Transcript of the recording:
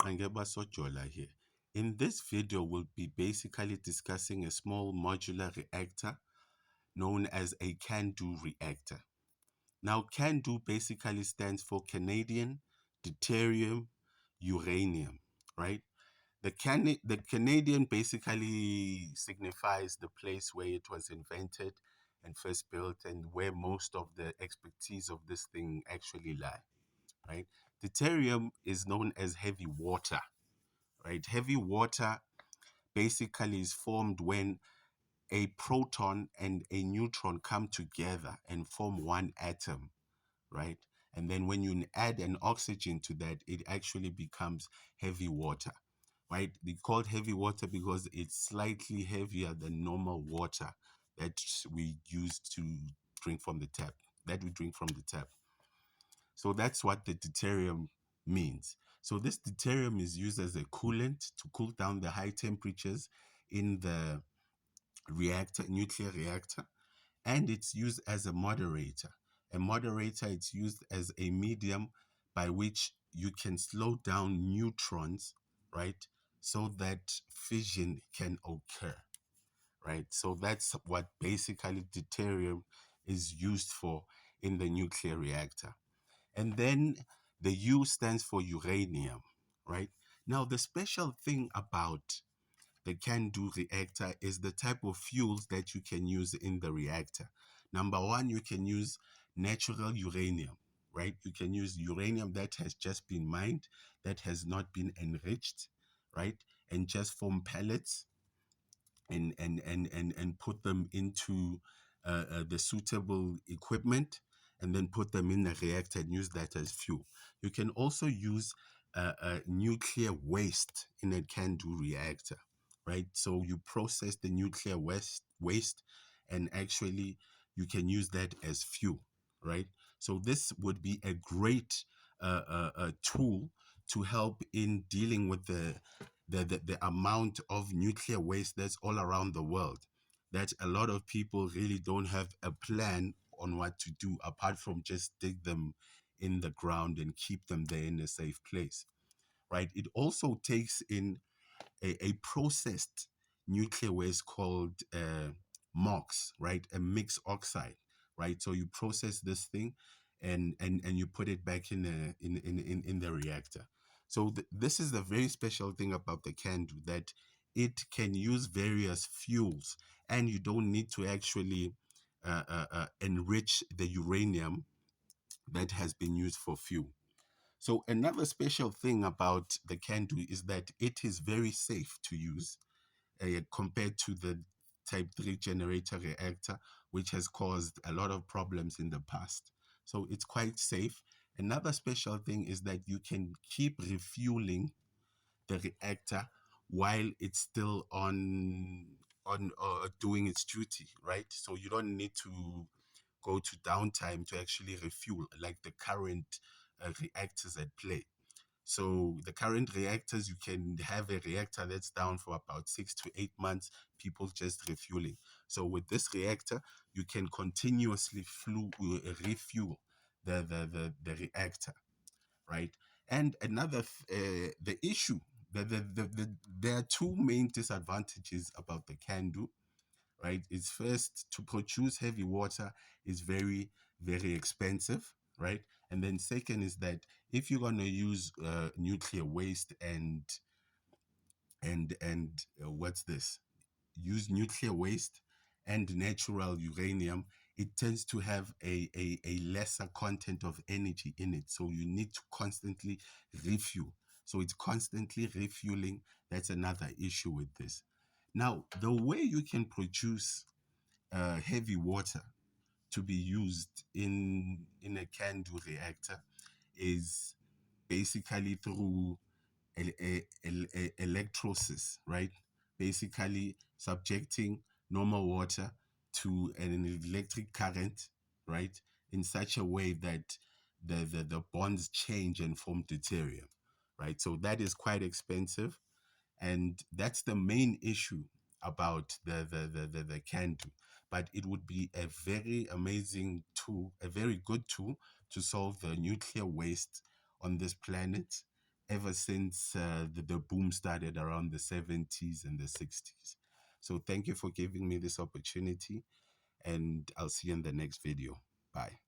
Qangeba Sojola here. In this video, we'll be basically discussing a small modular reactor known as a CANDU reactor. Now, CANDU basically stands for Canadian Deuterium Uranium, right? The Canadian basically signifies the place where it was invented and first built and where most of the expertise of this thing actually lie, right? Deuterium is known as heavy water, right? Heavy water basically is formed when a proton and a neutron come together and form one atom, right? And then when you add an oxygen to that, it actually becomes heavy water, right? They call it heavy water because it's slightly heavier than normal water that we use to drink from the tap, that we drink from the tap. So that's what the deuterium means. So this deuterium is used as a coolant to cool down the high temperatures in the reactor, nuclear reactor, and it's used as a moderator. A moderator, it's used as a medium by which you can slow down neutrons, right? So that fission can occur, right? So that's what basically deuterium is used for in the nuclear reactor. And then the U stands for uranium, right? Now, the special thing about the CANDU reactor is the type of fuels that you can use in the reactor. Number one, you can use natural uranium, right? You can use uranium that has just been mined, that has not been enriched, right? And just form pellets and put them into the suitable equipment and then put them in the reactor and use that as fuel. You can also use nuclear waste in a CANDU reactor, right? So you process the nuclear waste and actually you can use that as fuel, right? So this would be a great tool to help in dealing with the amount of nuclear waste that's all around the world, that a lot of people really don't have a plan on what to do apart from just dig them in the ground and keep them there in a safe place, right? It also takes in a processed nuclear waste called MOX, right? A mixed oxide, right? So you process this thing and you put it back in the reactor. So this is the very special thing about the CANDU, that it can use various fuels and you don't need to actually enrich the uranium that has been used for fuel. So another special thing about the CANDU is that it is very safe to use compared to the type 3 generator reactor, which has caused a lot of problems in the past. So it's quite safe. Another special thing is that you can keep refueling the reactor while it's still on doing its duty, right? So you don't need to go to downtime to actually refuel like the current reactors at play. So the current reactors, you can have a reactor that's down for about 6 to 8 months, people just refueling. So with this reactor, you can continuously refuel the reactor, right? And another, the issue, there are two main disadvantages about the CANDU, right? It's first, to produce heavy water is very, very expensive, right? And then second is that if you're going to use nuclear waste and what's this? Use nuclear waste and natural uranium, it tends to have a lesser content of energy in it. So you need to constantly refuel. So it's constantly refueling. That's another issue with this. Now, the way you can produce heavy water to be used in a CANDU reactor is basically through electrolysis, right? Basically subjecting normal water to an electric current, right? In such a way that the bonds change and form deuterium, right? So that is quite expensive. And that's the main issue about the CANDU. But it would be a very amazing tool, a very good tool to solve the nuclear waste on this planet ever since the boom started around the 70s and the 60s. So thank you for giving me this opportunity, and I'll see you in the next video. Bye.